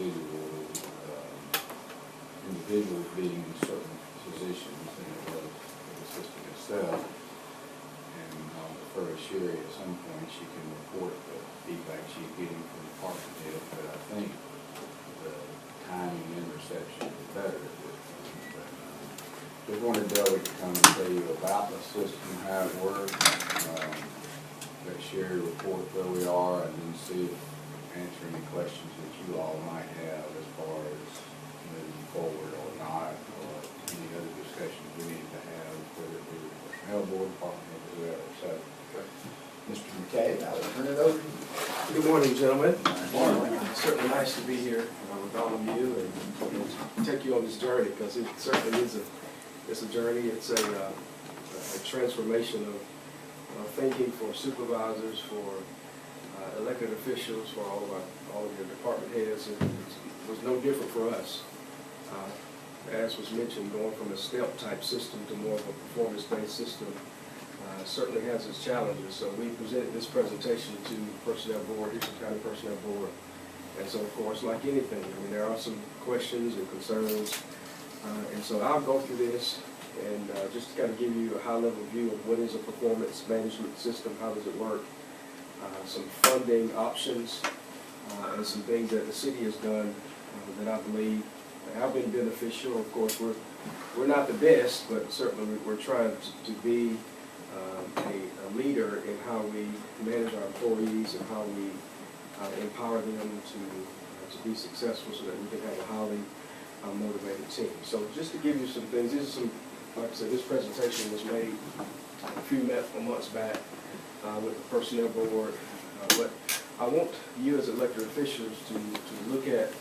individuals being in certain positions than it was for the system itself. And I'll defer to Sherry at some point. She can report the feedback she's getting from the department head, but I think the timing and reception is better at this point. But just wanted Delby to come and tell you about the system, how it works, let Sherry report where we are, and then see if answer any questions that you all might have as far as moving forward or not, or any other discussions we need to have, whether it be the personnel board, department, or whoever. So, Mr. McKay, I'll turn it over to you. Good morning, gentlemen. Good morning. It's certainly nice to be here with all of you and take you on this journey, because it certainly is a journey. It's a transformation of thinking for supervisors, for elected officials, for all of your department heads. It was no different for us. As was mentioned, going from a step type system to more of a performance-based system certainly has its challenges. So we presented this presentation to the Personnel Board, Houston County Personnel Board. And so, of course, like anything, I mean, there are some questions and concerns. And so I'll go through this and just to kind of give you a high-level view of what is a performance management system, how does it work, some funding options, and some things that the city has done that I believe have been beneficial. Of course, we're not the best, but certainly we're trying to be a leader in how we manage our employees and how we empower them to be successful so that we can have a highly motivated team. So just to give you some things, these are some, like I said, this presentation was made a few months back with the Personnel Board. But I want you as elected officials to look at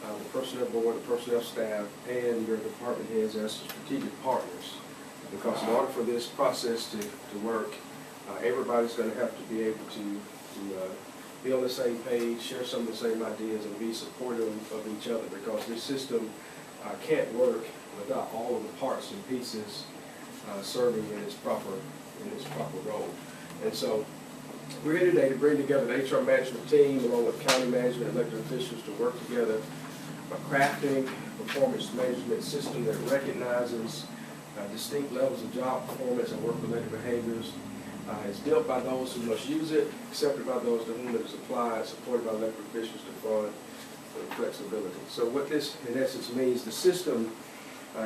the Personnel Board, the personnel staff, and your department heads as strategic partners. Because in order for this process to work, everybody's going to have to be able to be on the same page, share some of the same ideas, and be supportive of each other. Because this system can't work without all of the parts and pieces serving in its proper role. And so we're here today to bring together the HR management team along with county management and elected officials to work together crafting a performance management system that recognizes distinct levels of job performance and work-related behaviors. It's built by those who must use it, accepted by those to whom it is applied, supported by elected officials to fund flexibility. So what this, in essence, means, the system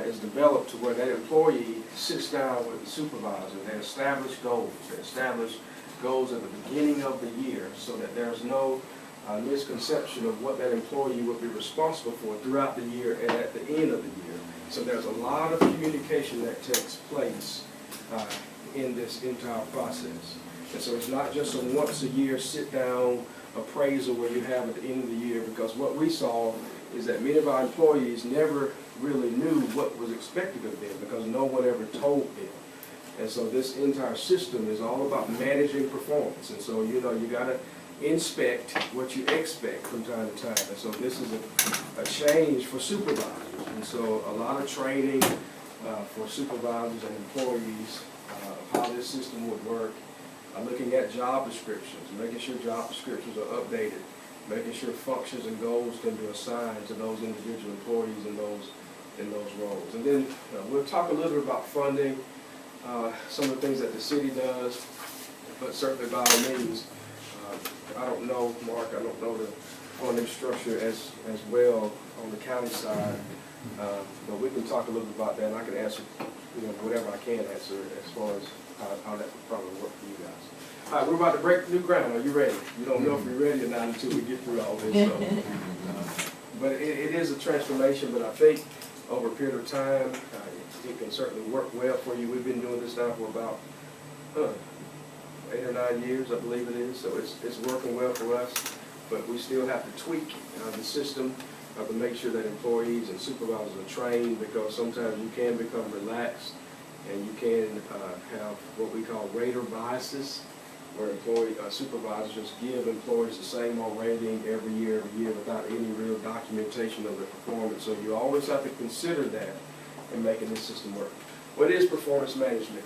is developed to where that employee sits down with the supervisor. They establish goals. They establish goals at the beginning of the year so that there's no misconception of what that employee will be responsible for throughout the year and at the end of the year. So there's a lot of communication that takes place in this entire process. And so it's not just a once a year sit down appraisal where you have at the end of the year, because what we saw is that many of our employees never really knew what was expected of them because no one ever told them. And so this entire system is all about managing performance. And so, you know, you got to inspect what you expect from time to time. And so this is a change for supervisors. And so a lot of training for supervisors and employees of how this system would work, looking at job descriptions, making sure job descriptions are updated, making sure functions and goals can be assigned to those individual employees in those roles. And then we'll talk a little bit about funding, some of the things that the city does, but certainly by all means, I don't know, Mark, I don't know the funding structure as well on the county side, but we can talk a little bit about that, and I can answer whatever I can answer as far as how that would probably work for you guys. All right, we're about to break new ground. Are you ready? You don't know if you're ready or not until we get through all this. So, but it is a transformation, but I think over a period of time, it can certainly work well for you. We've been doing this now for about 8 or 9 years, I believe it is. So it's working well for us, but we still have to tweak the system to make sure that employees and supervisors are trained, because sometimes you can become relaxed and you can have what we call rater biases, where supervisors just give employees the same old rating every year without any real documentation of their performance. So you always have to consider that in making this system work. What is performance management?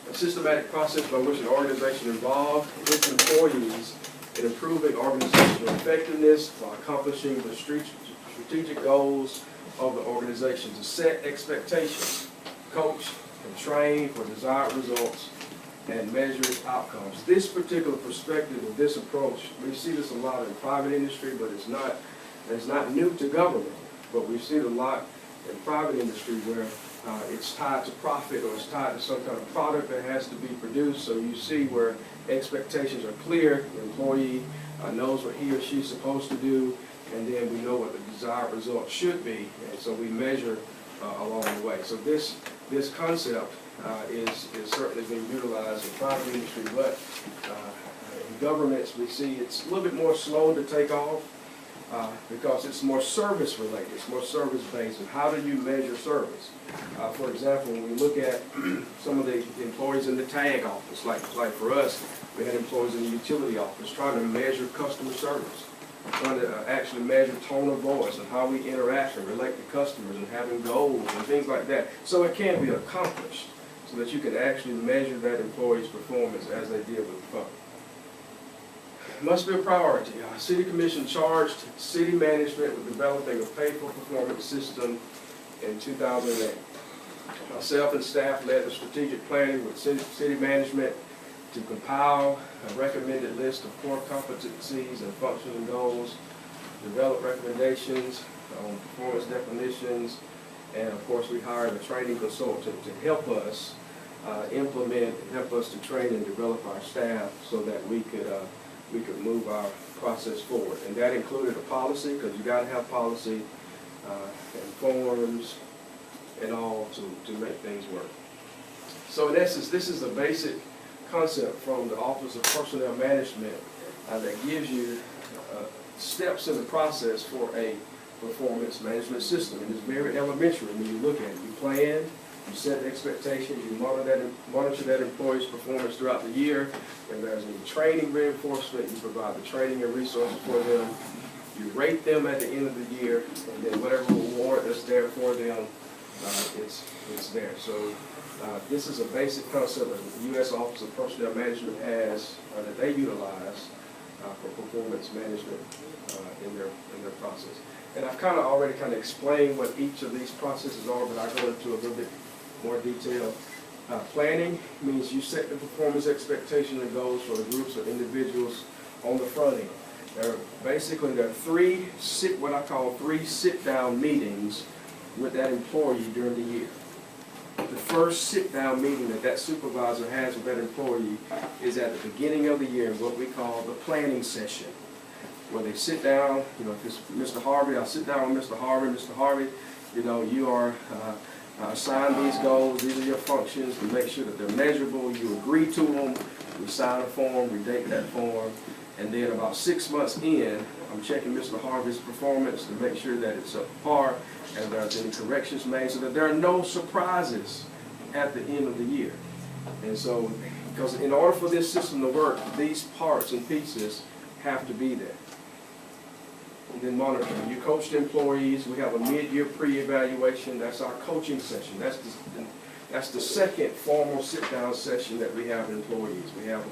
A systematic process by which an organization involved its employees in improving organizational effectiveness by accomplishing the strategic goals of the organization, to set expectations, coach and train for desired results, and measure outcomes. This particular perspective of this approach, we see this a lot in private industry, but it's not new to government, but we see it a lot in private industry where it's tied to profit, or it's tied to some kind of product that has to be produced. So you see where expectations are clear, the employee knows what he or she's supposed to do, and then we know what the desired result should be, and so we measure along the way. So this concept is certainly being utilized in private industry, but in governments we see it's a little bit more slow to take off because it's more service related, it's more service based. And how do you measure service? For example, when we look at some of the employees in the tag office, like for us, we had employees in the utility office trying to measure customer service, trying to actually measure tone of voice and how we interact and relate to customers and having goals and things like that. So it can be accomplished so that you can actually measure that employee's performance as they deal with the public. It must be a priority. City Commission charged city management with developing a pay-for-performance system in 2008. Myself and staff led the strategic planning with city management to compile a recommended list of core competencies and functions and goals, develop recommendations on performance definitions, and of course we hired a training consultant to help us implement, help us to train and develop our staff so that we could move our process forward. And that included a policy, because you got to have policy and forms and all to make things work. So in essence, this is a basic concept from the Office of Personnel Management that gives you steps in the process for a performance management system. And it's very elementary when you look at it. You plan, you set expectations, you monitor that employee's performance throughout the year. If there's any training reinforcement, you provide the training and resources for them. You rate them at the end of the year, and then whatever reward that's there for them, it's there. So this is a basic concept that the U.S. Office of Personnel Management has that they utilize for performance management in their process. And I've already explained what each of these processes are, but I'll go into a little bit more detail. Planning means you set the performance expectations and goals for the groups or individuals on the front end. There are three what I call sit-down meetings with that employee during the year. The first sit-down meeting that supervisor has with that employee is at the beginning of the year, what we call the planning session, where they sit down. If it's Mr. Harvey, I'll sit down with Mr. Harvey. Mr. Harvey, you are assigned these goals. These are your functions. We make sure that they're measurable. You agree to them. We sign a form. We date that form. And then about 6 months in, I'm checking Mr. Harvey's performance to make sure that it's up to par and if there's any corrections made so that there are no surprises at the end of the year. And so, because in order for this system to work, these parts and pieces have to be there. And then monitoring. You coach the employees. We have a mid-year pre-evaluation. That's our coaching session. That's the second formal sit-down session that we have with employees. We have a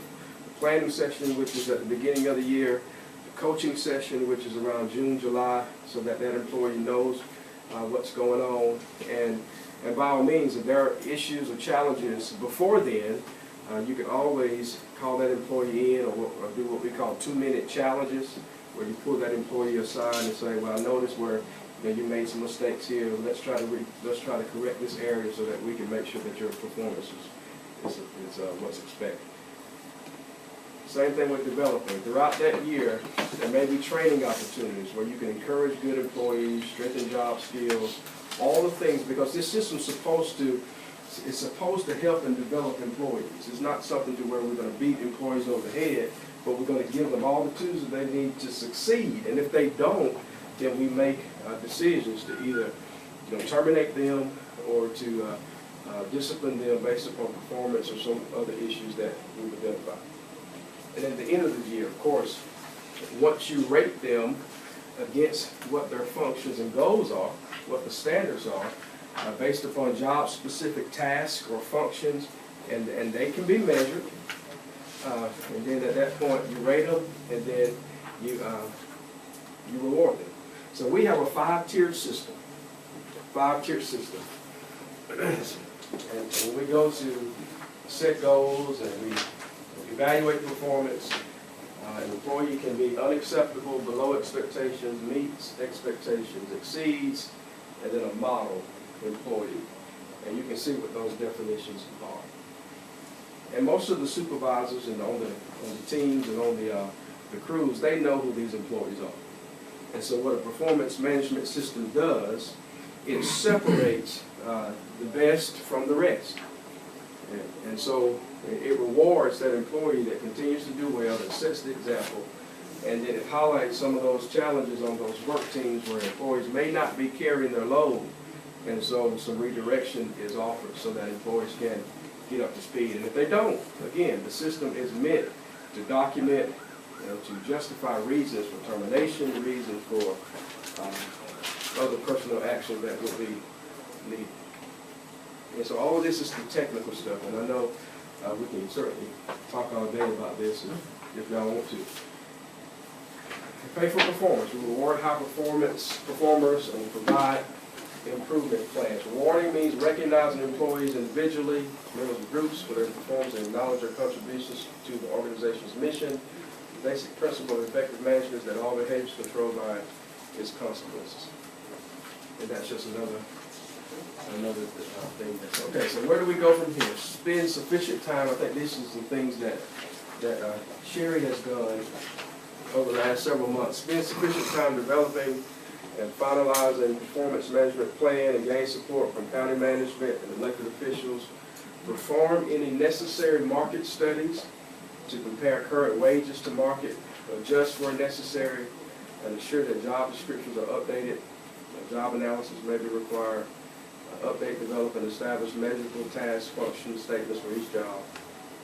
planning session, which is at the beginning of the year, the coaching session, which is around June, July, so that employee knows what's going on. And by all means, if there are issues or challenges before then, you can always call that employee in or do what we call 2-minute challenges, where you pull that employee aside and say, well, I noticed where you made some mistakes here. Let's try to correct this area so that we can make sure that your performance is what's expected. Same thing with developing. Throughout that year, there may be training opportunities where you can encourage good employees, strengthen job skills, all the things, because this system's supposed to help and develop employees. It's not something to where we're going to beat employees over the head, but we're going to give them all the tools that they need to succeed. And if they don't, then we make decisions to either terminate them or to discipline them based upon performance or some other issues that we've identified. And at the end of the year, of course, once you rate them against what their functions and goals are, what the standards are, based upon job-specific tasks or functions, and they can be measured. And then at that point, you rate them, and then you reward them. So we have a five-tiered system. Five-tiered system. And when we go to set goals and we evaluate performance, an employee can be unacceptable, below expectations, meets expectations, exceeds, and then a model employee. And you can see what those definitions are. And most of the supervisors and on the teams and on the crews, they know who these employees are. And so what a performance management system does, it separates the best from the rest. And so it rewards that employee that continues to do well, that sets the example, and then it highlights some of those challenges on those work teams where employees may not be carrying their load. And so some redirection is offered so that employees can get up to speed. And if they don't, again, the system is meant to document, to justify reasons for termination, reasons for other personal action that would be needed. And so all of this is the technical stuff, and I know we can certainly talk all day about this if y'all want to. Pay for performance. We reward high performers and provide improvement plans. Rewarding means recognizing employees individually, members of groups for their performance, and acknowledge their contributions to the organization's mission. The basic principle of effective management is that all behavior is controlled by its consequences. And that's just another thing. Okay, so where do we go from here? Spend sufficient time. I think this is the things that Sherry has done over the last several months. Spend sufficient time developing and finalizing a performance management plan and gain support from county management and elected officials. Perform any necessary market studies to compare current wages to market, adjust where necessary, and ensure that job descriptions are updated. Job analysis may be required. Update, develop, and establish measurable task function statements for each job.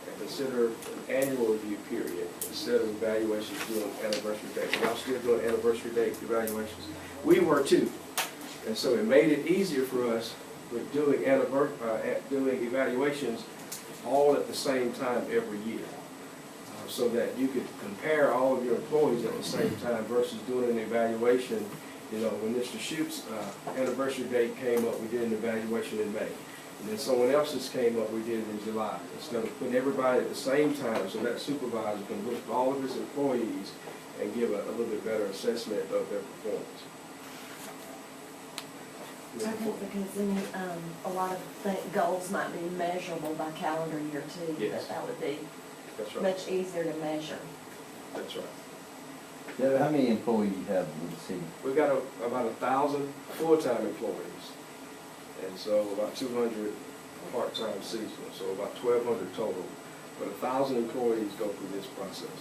And consider an annual review period instead of evaluations due on anniversary date. Y'all still doing anniversary date evaluations? We were too. And so it made it easier for us with doing evaluations all at the same time every year. So that you could compare all of your employees at the same time versus doing an evaluation. You know, when Mr. Shoup's anniversary date came up, we did an evaluation in May. And then someone else's came up, we did it in July. Instead of putting everybody at the same time so that supervisor can look at all of his employees and give a little bit better assessment of their performance. I think because then a lot of goals might be measurable by calendar year too. Yes. That would be That's right. much easier to measure. That's right. Now, how many employees you have with the city? We've got about 1,000 full-time employees, and so about 200 part-time seasonal, so about 1,200 total. But 1,000 employees go through this process.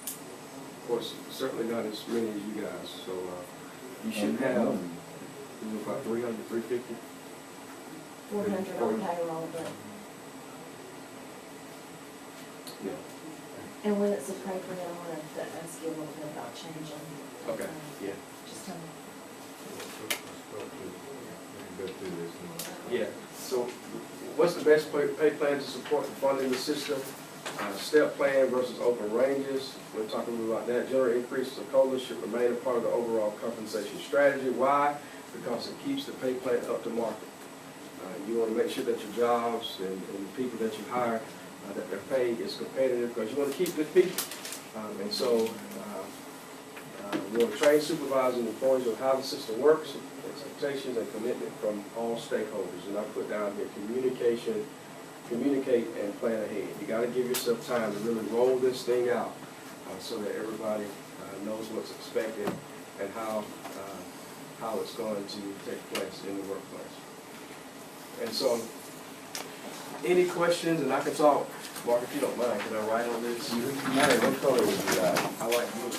Of course, certainly not as many as you guys, so you should have about 300, 350. 400 on payroll, but. Yeah. And when it's appropriate, I wanted to ask you a little bit about changing. Okay, yeah. Just tell me. Yeah, so what's the best pay plan to support the funding the system? Step plan versus open ranges. We're talking about that. General increases of COLA should remain a part of the overall compensation strategy. Why? Because it keeps the pay plan up to market. You want to make sure that your jobs and the people that you hire, that their pay is competitive, because you want to keep good people. And so we want to train supervisors and employees on how the system works, expectations and commitment from all stakeholders. And I put down here communicate and plan ahead. You got to give yourself time to really roll this thing out so that everybody knows what's expected and how it's going to take place in the workplace. And so, any questions? And I can talk, Mark, if you don't mind. Can I write on this? What color would you like? I like blue.